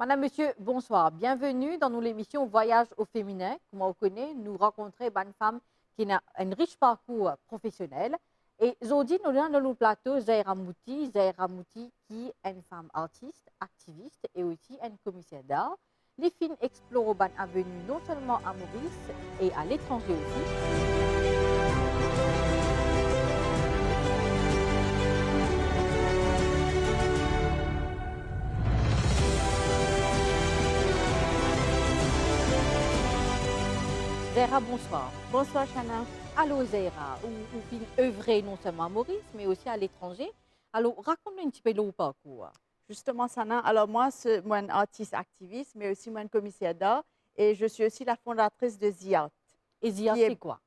Madame, Monsieur, bonsoir. Bienvenue dans l'émission Voyage au féminin. Comme on connaît, nous rencontrons une femme qui a un riche parcours professionnel. Et aujourd'hui, nous avons dans le plateau Zahira Mouti. Zahira Mouti qui est une femme artiste, activiste et aussi une commissaire d'art. Les films explorent une avenue non seulement à Maurice et à l'étranger aussi. Zahira, bonsoir. Bonsoir, Chana. Alors, Zahira, vous filmez œuvrer non seulement à Maurice, mais aussi à l'étranger. Alors, raconte-nous un petit peu le parcours. Justement, Chana, alors moi, je suis une artiste activiste, mais aussi une commissaire d'art. Et je suis aussi la fondatrice de Ziot. Et Zia, Qui est, c'est quoi?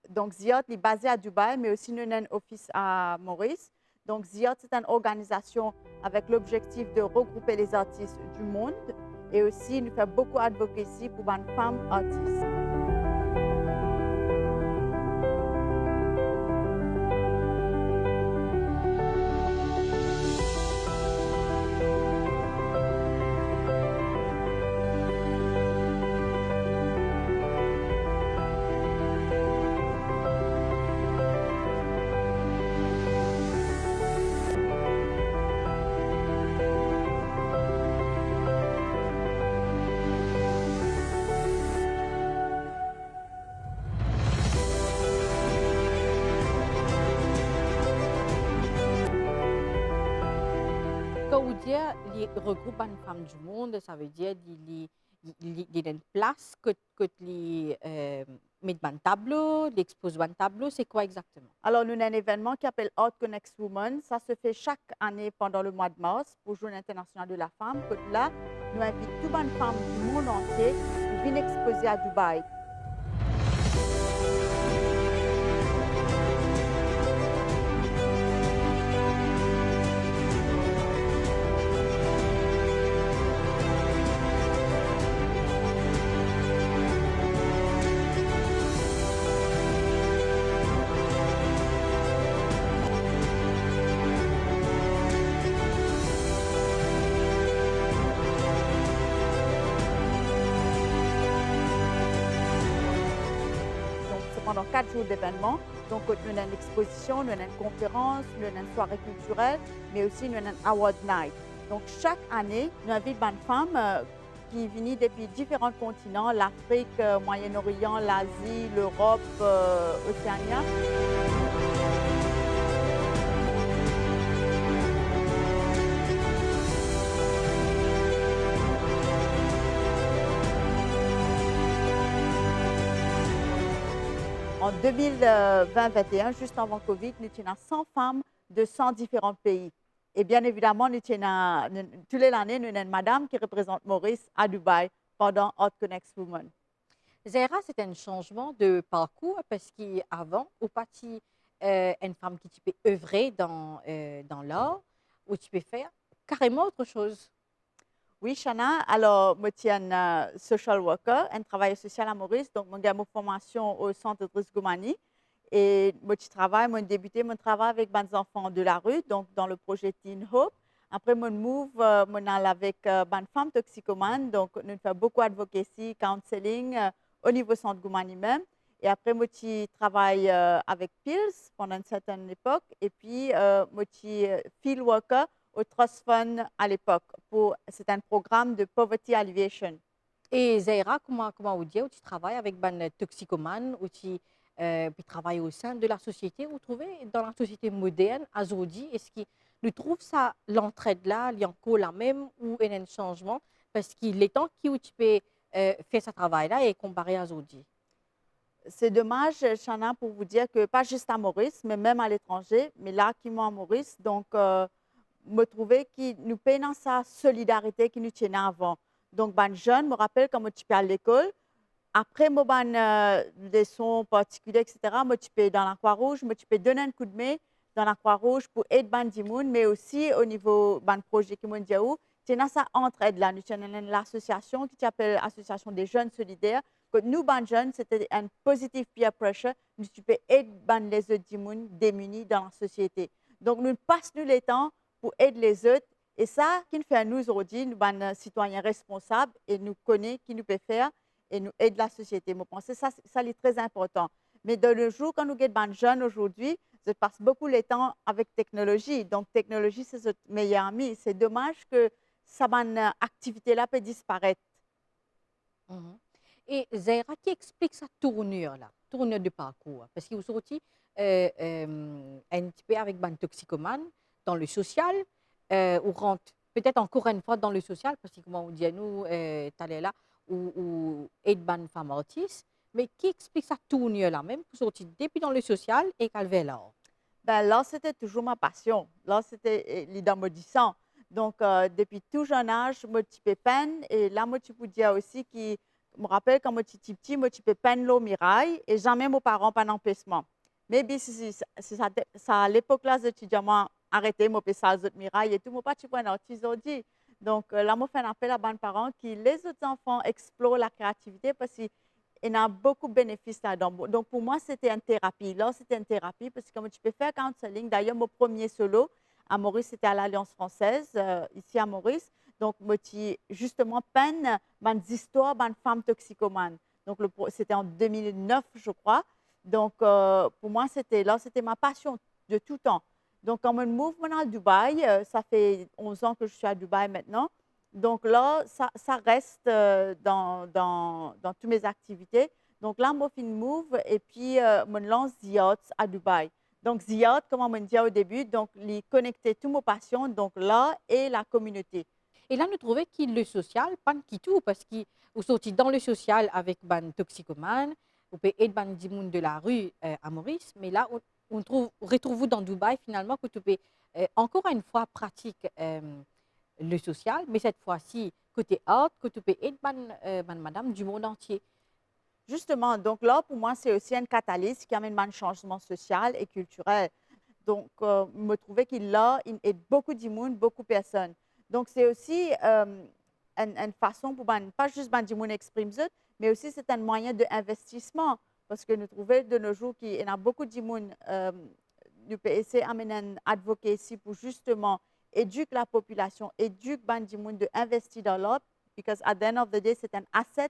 donc, Ziot est basé à Dubaï, mais aussi nous avons un office à Maurice. Donc, Ziot, c'est une organisation avec l'objectif de regrouper les artistes du monde. Et aussi, nous faisons beaucoup d'advocacy pour les femmes artistes. Quand vous dites les regroupe une femme du monde, ça veut dire qu'il y a une place que les mettent un tableau, l'expose un tableau, c'est quoi exactement? Alors, nous avons un événement qui s'appelle Art Connects Women. Ça se fait chaque année pendant le mois de mars pour Journée internationale de la femme. Que là, nous invitons toutes les femmes du monde entier qui viennent exposer à Dubaï. Donc, c'est pendant 4 jours d'événement. Donc, nous avons une exposition, nous avons une conférence, nous avons une soirée culturelle, mais aussi nous avons un award night. Donc, chaque année, nous invitons des femmes qui viennent depuis différents continents, l'Afrique, Moyen-Orient, l'Asie, l'Europe, Océania. En 2020-2021, juste avant Covid, nous étions 100 femmes de 100 différents pays. Et bien évidemment, toutes les années, nous avons une madame qui représente Maurice à Dubaï pendant Art Connects Women. Zahira, c'est un changement de parcours parce qu'avant, au parti, une femme qui peut œuvrer dans l'art, ou tu peux faire carrément autre chose. Oui, Shana, alors, moi, je suis un social worker, un travailleur social à Maurice. Donc, j'ai ma formation au centre de Goumani. Et moi, je travaille, moi, j'ai débuté mon travail avec des enfants de la rue, donc dans le projet Teen Hope. Après, mon move, moi, allé avec des femmes toxicomanes. Donc, nous faisons beaucoup d'advocacy, counseling au niveau centre Goumani même. Et après, moi, je travaille avec Pills pendant une certaine époque. Et puis, moi, je suis field worker au Trust Fund à l'époque. C'est un programme de Poverty Alleviation. Et Zahira, comment vous dites, tu travailles avec des toxicomanes, ou tu travailles au sein de la société, vous trouvez, dans la société moderne, aujourd'hui, est-ce que nous trouvons ça, l'entraide là, il y a encore la même ou il y a un changement? Parce qu'il est temps que tu peux faire ce travail-là et comparer à aujourd'hui. C'est dommage, Chana, pour vous dire que pas juste à Maurice, mais même à l'étranger, mais là, qui moi à Maurice, donc, me trouver que nous payons sa solidarité qui nous tenait avant. Donc, ben jeune, me rappelle quand je suis à l'école, après mon leçons particulières, etc., moi, je suis dans la Croix-Rouge, moi, je peux donner un coup de main dans la Croix-Rouge pour aider ban Dimoun, mais aussi au niveau ban projet qui m'ont dit où, c'est ça entraide là. Nous avons l'association qui s'appelle Association des jeunes solidaires. Que nous, ban jeunes, c'était un positive peer pressure. Nous peux aider ban les autres Dimoun démunis dans la société. Donc, nous passons le temps pour aider les autres Et ça, qui nous fait à nous aujourd'hui, nous sommes citoyens responsables et nous connaissons qui nous peut faire et nous aide la société. Je pense que ça c'est très important. Mais de nos jours, quand nous sommes des jeunes aujourd'hui, je passe beaucoup de temps avec technologie. Donc, technologie, c'est notre meilleur ami. C'est dommage que cette activité-là peut disparaître. Mhm. Et Zaira, qui explique sa tournure de parcours? Parce que vous sortez un petit peu avec un toxicomane dans le social, ou rentre peut-être encore une fois dans le social, parce que comme on dit à nous, t'allais là, ou aide une femme artiste, mais qui explique sa tournure-là, même pour sortir depuis dans le social et qu'elle va là? Ben, là, c'était toujours ma passion. Là, c'était l'idée maudissant. Donc, depuis tout jeune âge, moi, je peux peindre. Et là, moi, tu peux dire aussi que, je me rappelle quand moi, j'étais petit, moi, je peux peindre l'eau miraille et jamais mes parents pas d'empêchement. Mais si ça, à l'époque-là, les étudiants arrêté, moi, peux ça, les miraille et tout, moi, pas tu peux un artiste aujourd'hui. Donc, là, moi, je fais un appel à mes parents qui, les autres enfants, explorent la créativité parce que il y a beaucoup de bénéfices là-dedans. Donc, pour moi, c'était une thérapie. Là, c'était une thérapie parce que comme tu peux faire counseling. D'ailleurs, mon premier solo à Maurice, c'était à l'Alliance française, ici à Maurice. Donc, moi, j'ai justement peint des histoires de femmes toxicomanes. Donc, c'était en 2009, je crois. Donc, pour moi, c'était ma passion de tout temps. Donc, quand je move maintenant à Dubaï, ça fait 11 ans que je suis à Dubaï maintenant. Donc là, ça reste dans toutes mes activités. Donc là, moi, je move et puis je me lance Ziot à Dubaï. Donc Ziot, comme on me dit au début, donc les connecter toutes mes passions, donc là, et la communauté. Et là, nous trouvons que le social, pas qui tout, parce que vous sortez dans le social avec ban toxicomane, vous pouvez aider ban du monde de la rue à Maurice, mais là, retrouve vous dans Dubaï finalement que tu peux encore une fois pratiquer le social, mais cette fois-ci côté art, que tu peux aider ban madame du monde entier. Justement, donc là, pour moi, c'est aussi une catalyse qui amène un changement social et culturel. Donc, je me trouvais qu'il a aide beaucoup de monde, beaucoup de personnes. Donc, c'est aussi une façon pour pas juste du monde exprimer ça, mais aussi c'est un moyen d'investissement parce que nous trouvons de nos jours qu'il y a beaucoup de monde nous peut essayer d'amener un advocat ici pour justement éduquer la population, éduquer du monde d'investir dans l'autre, parce qu'à the end of the day, c'est un asset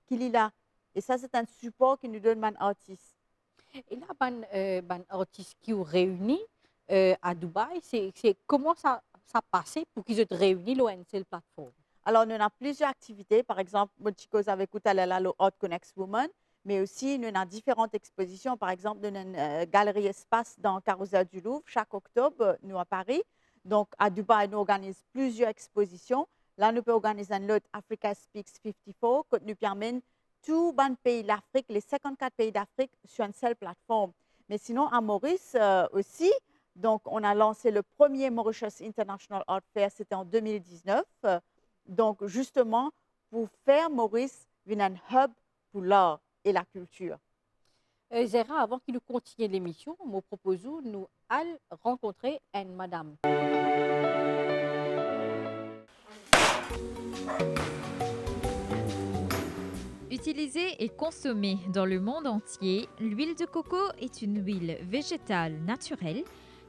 qu'il est là. Et ça, c'est un support qui nous donne un artiste. Et là, ban artiste qui ont réuni à Dubaï, c'est comment ça passait pour qu'ils se réunissent sur une seule plateforme? Alors, nous avons plusieurs activités. Par exemple, moi, je cause avec Outalala, le Art Connects Women, mais aussi nous avons différentes expositions. Par exemple, nous avons une galerie espace dans Carrousel du Louvre chaque octobre, nous à Paris. Donc, à Dubaï, nous organisons plusieurs expositions. Là, nous pouvons organiser un lot Africa Speaks 54, qui nous permet tous les pays d'Afrique, les 54 pays d'Afrique, sur une seule plateforme. Mais sinon, à Maurice aussi, donc, on a lancé le premier Mauritius International Art Fair, c'était en 2019. Donc, justement, pour faire Maurice un hub pour l'art et la culture. Zéra, avant qu'il nous continue l'émission, je propose nous allons rencontrer une madame. Utilisée et consommée dans le monde entier, l'huile de coco est une huile végétale naturelle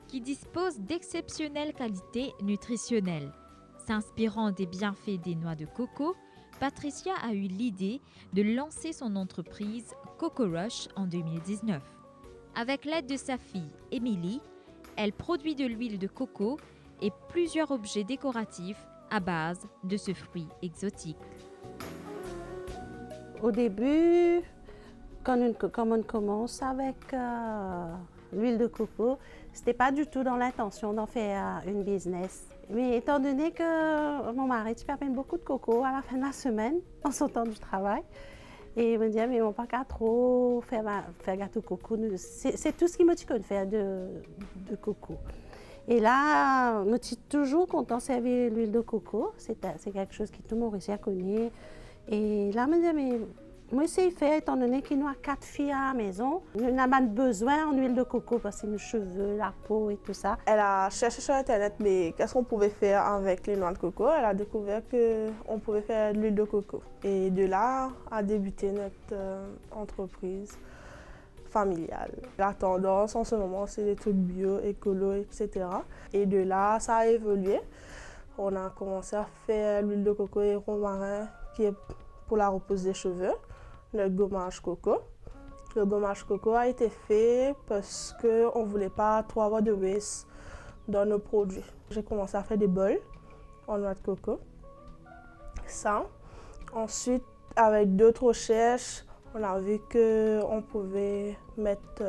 qui dispose d'exceptionnelles qualités nutritionnelles. S'inspirant des bienfaits des noix de coco, Patricia a eu l'idée de lancer son entreprise Coco Rush en 2019. Avec l'aide de sa fille, Émilie, elle produit de l'huile de coco et plusieurs objets décoratifs à base de ce fruit exotique. Au début, quand on commence avec l'huile de coco, ce n'était pas du tout dans l'intention d'en faire une business. Mais étant donné que mon mari fait beaucoup de coco à la fin de la semaine, en son temps du travail, et il me dit, mais on pas qu'à trop faire gâteau coco. C'est tout ce qui me dit de faire de coco. Et là, je suis toujours content de servir l'huile de coco. C'est quelque chose que tout le monde réussit à connaître. Et là, je me dis, mais moi, c'est fait, étant donné qu'il y a 4 filles à la maison. Nous avons besoin en huile de coco parce que nos cheveux, la peau et tout ça. Elle a cherché sur Internet, mais qu'est-ce qu'on pouvait faire avec les noix de coco. Elle a découvert qu'on pouvait faire de l'huile de coco. Et de là a débuté notre entreprise familiale. La tendance en ce moment, c'est des trucs bio, écolo, etc. Et de là, ça a évolué. On a commencé à faire l'huile de coco et romarin qui est pour la repose des cheveux, le gommage coco. Le gommage coco a été fait parce qu'on ne voulait pas trop avoir de waste dans nos produits. J'ai commencé à faire des bols en noix de coco. Ça. Ensuite, avec d'autres recherches, on a vu qu'on pouvait mettre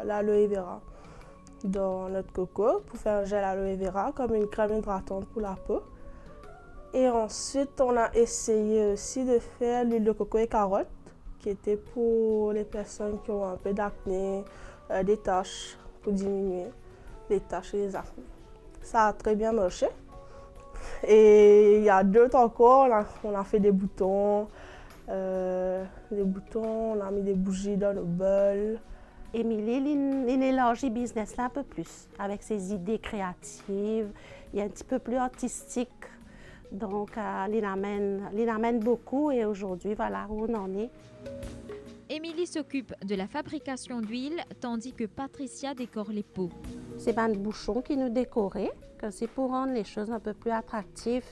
l'aloe vera dans notre coco pour faire un gel aloe vera comme une crème hydratante pour la peau. Et ensuite, on a essayé aussi de faire l'huile de coco et carotte qui était pour les personnes qui ont un peu d'acné, des taches, pour diminuer les taches et les acné. Ça a très bien marché. Et il y a d'autres encore, on a fait des boutons, on a mis des bougies dans nos bols. Émilie, il élargit business là un peu plus, avec ses idées créatives, il est un petit peu plus artistique. Donc, il amène beaucoup et aujourd'hui, voilà où on en est. Émilie s'occupe de la fabrication d'huile, tandis que Patricia décore les pots. C'est Ban Bouchon qui nous décorait, que c'est pour rendre les choses un peu plus attractives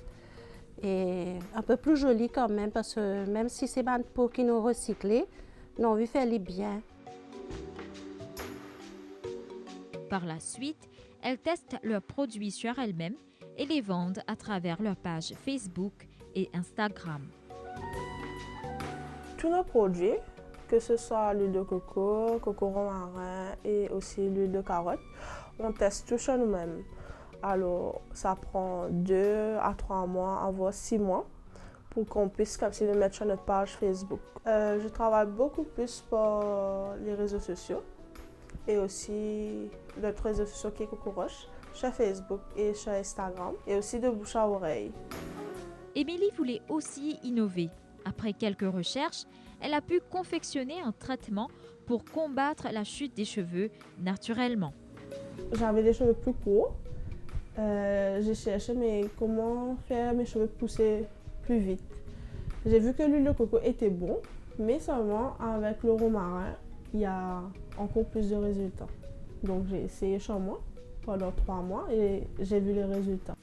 et un peu plus jolies quand même, parce que même si c'est Ban Pot qui nous recyclait, nous avons vu faire les bien. Par la suite, elles testent leurs produits sur elles-mêmes et les vendent à travers leur page Facebook et Instagram. Tous nos produits, que ce soit l'huile de coco, coco romarin et aussi l'huile de carotte, on teste tout chez nous-mêmes. Alors, ça prend 2 à 3 mois, voire 6 mois pour qu'on puisse comme si le mettre sur notre page Facebook. Je travaille beaucoup plus pour les réseaux sociaux et aussi notre réseau social qui est Coco Roche, sur Facebook et sur Instagram, et aussi de bouche à oreille. Émilie voulait aussi innover. Après quelques recherches, elle a pu confectionner un traitement pour combattre la chute des cheveux naturellement. J'avais des cheveux plus courts. J'ai cherché comment faire mes cheveux pousser plus vite. J'ai vu que l'huile de coco était bon, mais seulement avec le romarin, il y a encore plus de résultats. Donc j'ai essayé chez moi pendant 3 mois et j'ai vu les résultats.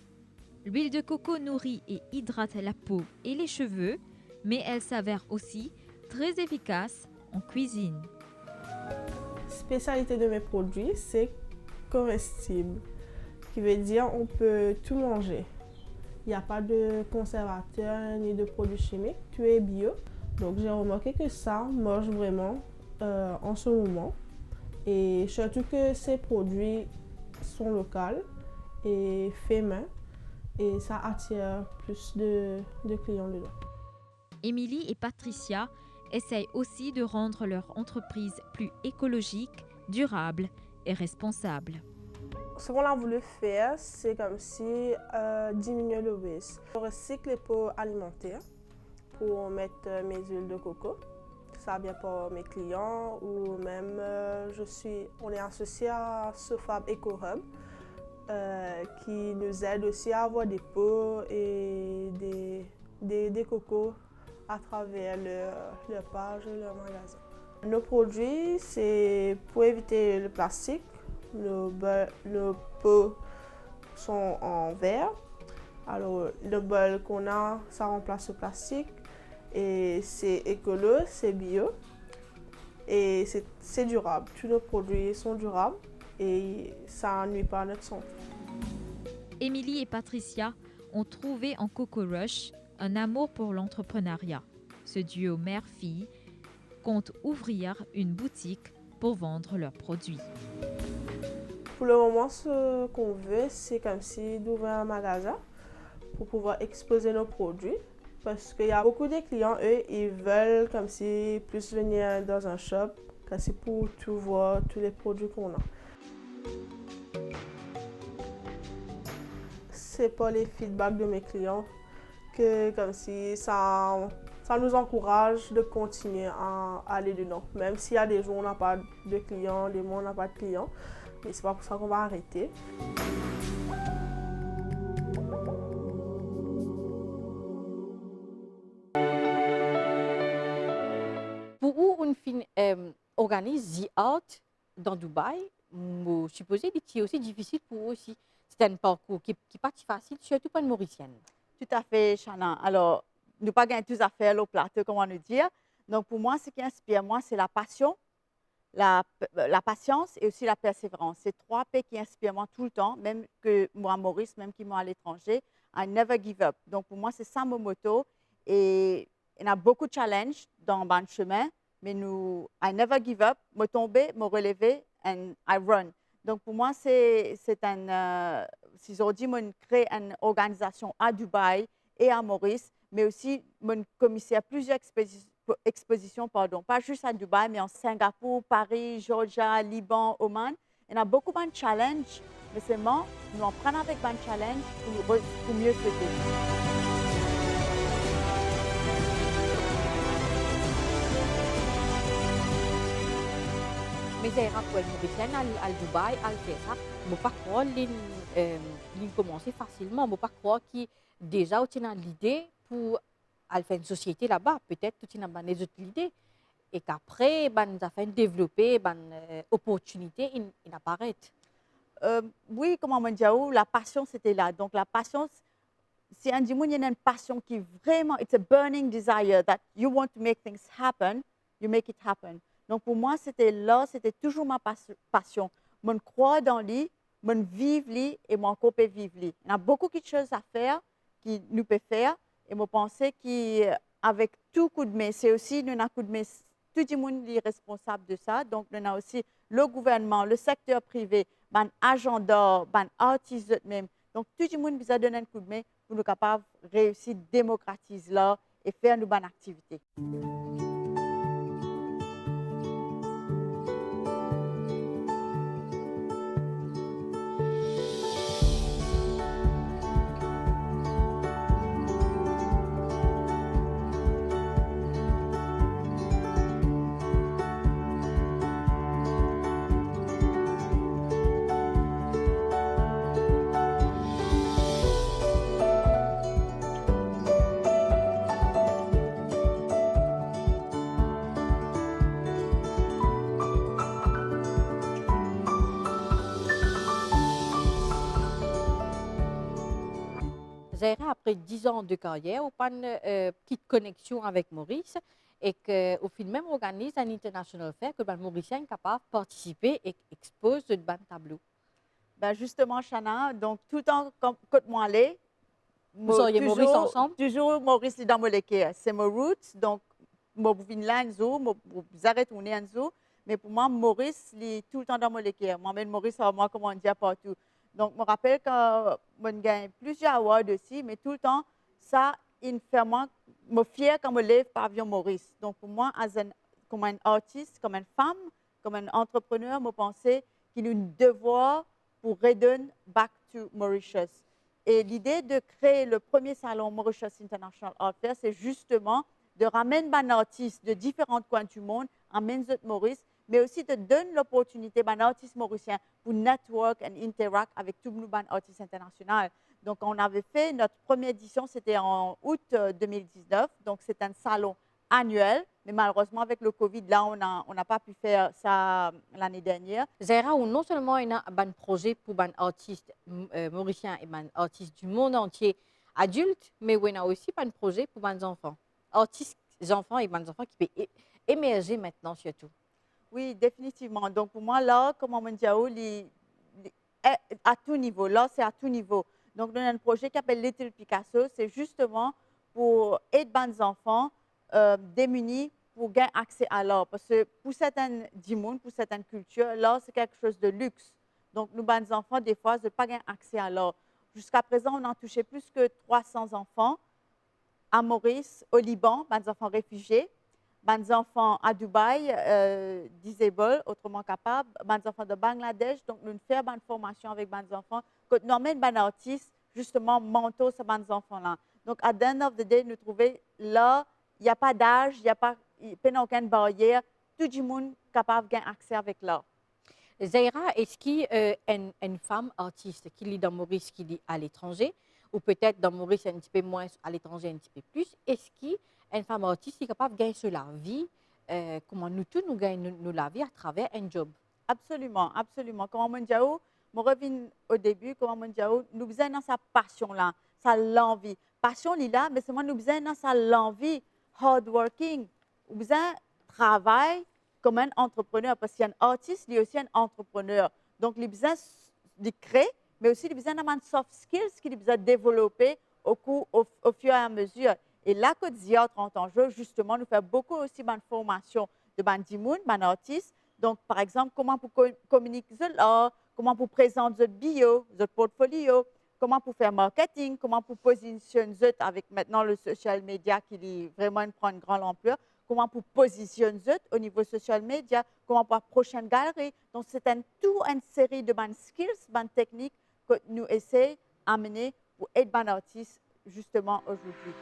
L'huile de coco nourrit et hydrate la peau et les cheveux, mais elle s'avère aussi très efficace en cuisine. Spécialité de mes produits, c'est comestible, qui veut dire on peut tout manger. Il n'y a pas de conservateur ni de produits chimiques, tout est bio. Donc j'ai remarqué que ça marche vraiment en ce moment. Et surtout que ces produits sont locaux et faits main. Et ça attire plus de clients dedans. Émilie et Patricia essayent aussi de rendre leur entreprise plus écologique, durable et responsable. Ce qu'on a voulu faire, c'est comme si diminuer le waste. Je recycle les pots alimentaires pour mettre mes huiles de coco. Ça vient pour mes clients ou même on est associé à Sofab EcoHub qui nous aide aussi à avoir des pots et des cocos à travers leur page et leur magasin. Nos produits, c'est pour éviter le plastique. Nos pots sont en verre. Alors, le bol qu'on a, ça remplace le plastique. Et c'est écolo, c'est bio. Et c'est durable. Tous nos produits sont durables et ça nuit pas à notre santé. Émilie et Patricia ont trouvé en Coco Rush un amour pour l'entrepreneuriat. Ce duo mère-fille compte ouvrir une boutique pour vendre leurs produits. Pour le moment, ce qu'on veut, c'est comme si d'ouvrir un magasin pour pouvoir exposer nos produits. Parce qu'il y a beaucoup de clients, eux, ils veulent comme si plus venir dans un shop, comme si pour tout voir, tous les produits qu'on a. C'est pas les feedbacks de mes clients que comme si ça nous encourage de continuer à aller dedans. Même s'il y a des jours où on n'a pas de clients, des mois où on n'a pas de clients, mais c'est pas pour ça qu'on va arrêter. Pour une fille organise The Art dans Dubaï, je suppose que c'est aussi difficile pour eux aussi. c'est un parcours qui n'est pas si facile, surtout pour une Mauricienne. Tout à fait, Chana. Alors, nous pas gagner tous à faire au plateau, comment nous dire. Donc, pour moi, ce qui inspire moi, c'est la passion, la patience et aussi la persévérance. C'est trois P qui inspirent moi tout le temps, même que moi, Maurice, même qui moi à l'étranger. I never give up. Donc, pour moi, c'est ça mon motto. Et il y a beaucoup de challenges dans le chemin, mais nous, I never give up, me tomber, me relever, and I run. Donc, pour moi, c'est si je dis, je crée une organisation à Dubaï et à Maurice, mais aussi, je commissaire plusieurs expositions, pardon, pas juste à Dubaï, mais en Singapour, Paris, Georgia, Liban, Oman. Il y a beaucoup de challenges, mais c'est moi, nous en prenons avec un challenge pour mieux se faire. Mais Zaira, pour une Mauricienne, à Dubaï, à faire ça, je ne peux pas croire qu'il commencer facilement. Je ne peux pas croire qu'il déjà tu as l'idée pour faire une société là-bas. Peut-être que tu as des autres idées. Et qu'après, tu as fait développer une opportunité, il apparaît. Oui, comme on dit, la passion, c'était là. Donc, la passion, si un dimanche, il y a une passion qui vraiment, it's a burning desire that you want to make things happen, you make it happen. Donc, pour moi, c'était là, c'était toujours ma passion. Je crois dans lui, je vive lui et mon couple vive lui. Il y a beaucoup de choses à faire qui nous peut faire et je pense qu'avec tout coup de main, c'est aussi nous un coup de main, tout le monde est responsable de ça. Donc, nous avons aussi le gouvernement, le secteur privé, les agenda, les artistes même. Donc, tout le monde nous a donné un coup de main pour nous capables de réussir, démocratiser là et faire une bonne activité. Zaira, après 10 ans de carrière, on a une petite connexion avec Maurice et qu'au final même organise un international fair que les Mauriciens sont capables de participer et exposent de bons tableaux. Ben justement, Chana, donc tout le temps, quand moi aller, Vous seriez Maurice ensemble? Toujours Maurice dans mon équipe. C'est mon roots, donc je viens là, je arrête on est mais pour moi, Maurice, il est tout le temps dans mon équipe. Moi-même, Maurice, moi, comme on dit, partout. Donc, je me rappelle que je gagne plusieurs awards aussi, mais tout le temps, ça, il me fait moi, me fier quand je lève pavillon Maurice. Donc, pour moi, comme un artiste, comme une femme, comme un entrepreneur, je pensais qu'il y a un devoir pour redonner back to Mauritius. Et l'idée de créer le premier salon Mauritius International Art Fair, c'est justement de ramener des artistes de différents coins du monde en Maurice, mais aussi de donner l'opportunité aux artistes mauriciens pour network et interact avec tous les artistes internationaux. Donc, on avait fait notre première édition, c'était en août 2019. Donc, c'est un salon annuel, mais malheureusement, avec le Covid, là, on n'a pas pu faire ça l'année dernière. Zaira, non seulement il y a un projet pour les artistes mauriciens et les artistes du monde entier adultes, mais il y a aussi un projet pour les enfants. Artistes, enfants et les enfants qui peuvent émerger maintenant surtout. Oui, définitivement. Donc, pour moi, là, comme on dit, à tout niveau. Là, c'est à tout niveau. Donc, nous avons un projet qui s'appelle Little Picasso. C'est justement pour aider les enfants démunis pour gagner accès à l'art. Parce que pour certains mondes, pour certaines cultures, l'art, c'est quelque chose de luxe. Donc, nous, les enfants, des fois, n'ont pas gagné accès à l'art. Jusqu'à présent, on a touché plus que 300 enfants à Maurice, au Liban, les enfants réfugiés. Les enfants à Dubaï, disabled, autrement capables, les enfants de Bangladesh. Donc, nous faisons une formation avec les enfants. Quand nous emmènons des artistes, justement, mentors sur ces enfants-là. Donc, à the end of the day, nous trouvons là, il n'y a pas d'âge, il n'y a pas aucune barrière. Tout le monde est capable d'avoir accès avec l'art. Zaira, est-ce qu'il y a une femme artiste qui lit dans Maurice, qui lit à l'étranger, ou peut-être dans Maurice un petit peu moins, à l'étranger un petit peu plus, est-ce qu'il une femme artiste est capable de gagner sur la vie, comment nous tous nous gagnons la vie à travers un job? Absolument, absolument. Comme on dit, je reviens au début, comme on dit, nous avons sa passion là, sa l'envie. Passion là, mais c'est moi nous avons sa l'envie, hard working, nous avons travail comme un entrepreneur, parce qu'un artiste, il est aussi un entrepreneur. Donc, il a besoin de créer, mais aussi il a besoin de soft skills qu'il a besoin de développer au fur et à mesure. Et là, quand Zia 30 ans, justement, nous fait beaucoup aussi de formation de bandimoun, de artistes. Donc, par exemple, comment pour communiquer là, comment pour présenter votre bio, votre portfolio, comment pour faire marketing, comment pour positionner avec maintenant le social media qui est vraiment prend une grande ampleur, comment pour positionner au niveau social media, comment pour la prochaine galerie. Donc, c'est une série de skills, de techniques que nous essayons d'amener pour aider les artistes justement aujourd'hui.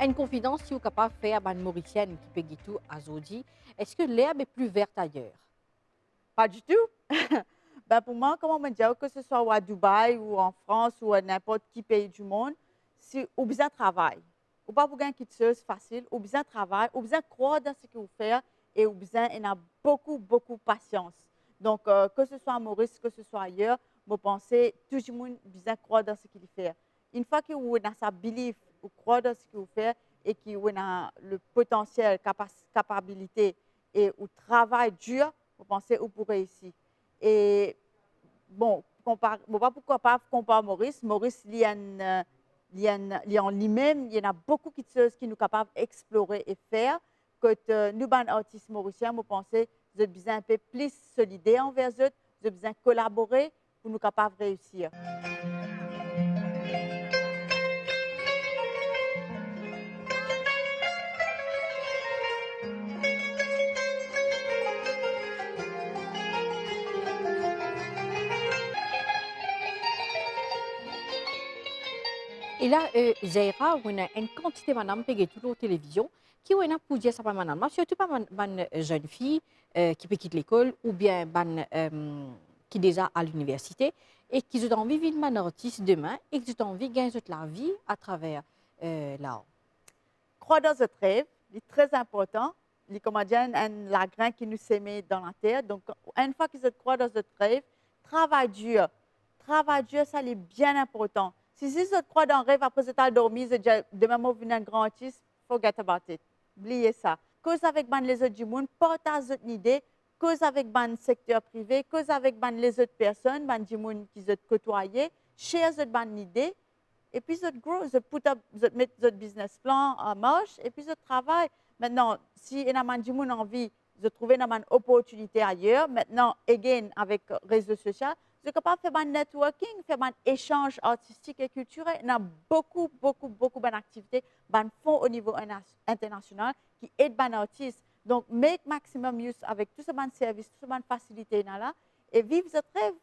Une confidence, si vous êtes capable de faire à une Mauricienne qui peut tout à Zodi, est-ce que l'herbe est plus verte ailleurs? Pas du tout. Pour moi, comme on me dit, que ce soit à Dubaï ou en France ou à n'importe quel pays du monde, c'est au besoin de travail. Ou pas pour gagner quelque chose facile, au besoin de travail, au besoin de croire dans ce que vous faites et au besoin d'avoir beaucoup, beaucoup de patience. Donc, que ce soit à Maurice, que ce soit ailleurs, je pense que tout le monde a besoin de croire dans ce qu'il fait. Une fois que vous avez sa belief, vous croyez dans ce que vous faites et que vous avez le potentiel, capacité et vous travaillez dur, vous pensez que vous pourrez réussir. Et bon, pourquoi pas comparer Maurice. Maurice, il y en lui-même, il y en a beaucoup de choses qui nous capables d'explorer et faire. Quand nous, les artistes mauriciens, vous pensez que vous avez besoin un peu plus solidaire envers eux, vous avez besoin de collaborer pour nous capables de réussir. Et là, Zaira, on a une quantité de madame qui est la télévision, qui ont pour dire ça pas madame, surtout pas une jeune fille qui peut quitter l'école ou bien qui est déjà à l'université et qui ont envie de vivre un artiste demain et qui ont envie de gagner toute la vie à travers l'art. Croire dans notre rêve, c'est très important. Les comédiens ont la graine qui nous sème dans la terre. Donc, une fois qu'ils croient dans notre rêve, travail dur, ça c'est bien important. Si vous croyez dans un rêve après vous avez dormi, vous avez demain vous venez un grand artiste, forget about it. Oubliez ça. Cause avec les autres du monde, partagez votre idée, cause avec le secteur privé, cause avec les autres personnes, du monde qui vous côtoyez, share votre idée, et puis vous grow, vous mettez votre business plan en marche, et puis vous travaillez. Maintenant, si vous avez du monde envie de trouver une opportunité ailleurs, maintenant, again, avec les réseaux sociaux, vous êtes capable de faire un networking, faire un échange artistique et culturel. Il y a beaucoup d'activités, des fonds au niveau international qui aident les artistes. Donc, make maximum use avec tous ces services, toutes ces facilités là, et vivre votre rêve.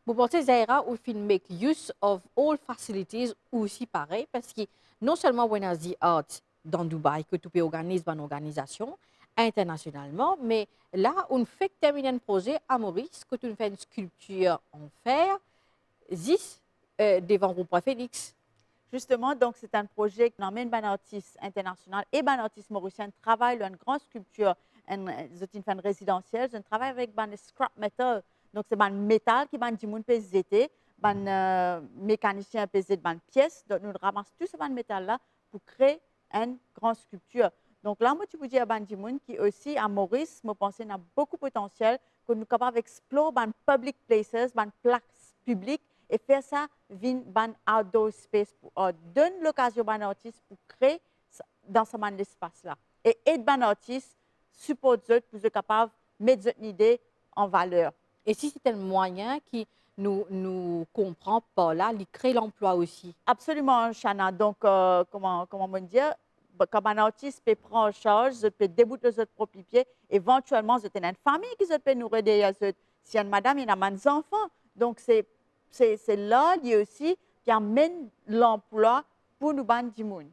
Vous pensez, Zaira, ou film make use of all facilities aussi pareil, parce que non seulement on a the art dans Dubaï, que tu peux organiser une organisation internationalement, mais là, on fait terminer un projet à Maurice, que tu fais une sculpture en fer, devant Roi Félix. Justement, donc c'est un projet qui emmène un artiste international et un artiste mauricien travaillent une grande sculpture, une résidentielle, je travaille avec un scrap metal. Donc c'est un métal qui est du peut zéter, un mécanicien peut zéter une pièce. Donc nous ramassons tout ce métal là pour créer une grande sculpture. Donc là, moi, tu peux dire à Bandimoun qui aussi à Maurice, je pense qu'il y a beaucoup de potentiel, que nous sommes capables d'explorer les public places, les places publiques et faire ça dans un outdoor space pour donner l'occasion à un artiste pour créer dans ce espace-là. Et aider un artiste, supporter pour être capable de mettre une idée en valeur. Et si c'est un moyen qui nous comprend pas là, il crée l'emploi aussi. Absolument, Shana. Donc, comment on dire, comme un artiste peut prendre en charge, je peux débouter de propre pied, éventuellement, je une famille qui peut nous aider. Si une madame, il a des enfants. Donc, c'est là, il y a aussi qui amène l'emploi pour nous ban du monde.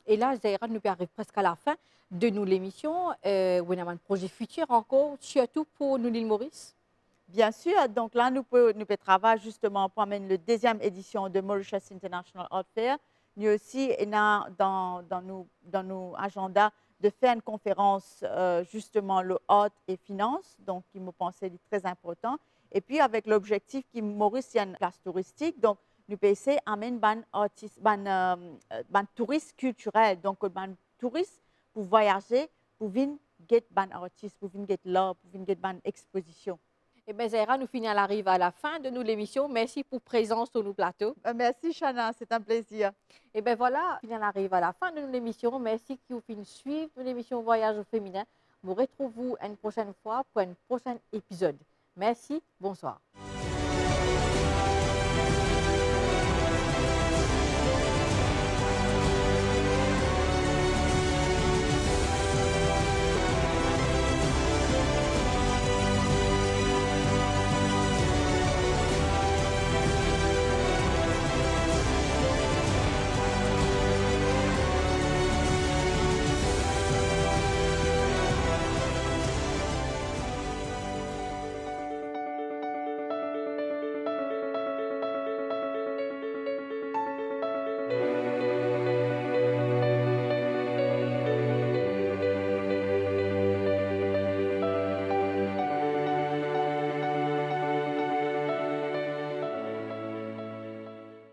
Et là, Zaira, nous arrivons presque à la fin de nous l'émission. On a un projet futur encore, surtout pour nous l'île Maurice. Bien sûr, donc là, nous pouvons travailler justement pour amener la deuxième édition de Mauritius International Art Fair. Nous aussi, dans nos agendas de faire une conférence justement le art et finance, donc qui me pensait très important. Et puis avec l'objectif que Maurice y a une place touristique, donc nous pouvons essayer d'amener des touristes culturels, donc des touristes pour voyager, pour venir get ban artistes, pour venir get l'art, pour venir get ban exposition. Eh bien, Zaira, nous finissons arrive à la fin de nous l'émission. Merci pour présence sur nos plateaux. Merci, Chana, c'est un plaisir. Et bien voilà, on arrive à la fin de l'émission. Merci qui vous suivre l'émission Voyage au féminin. Vous retrouvez une prochaine fois pour un prochain épisode. Merci, bonsoir.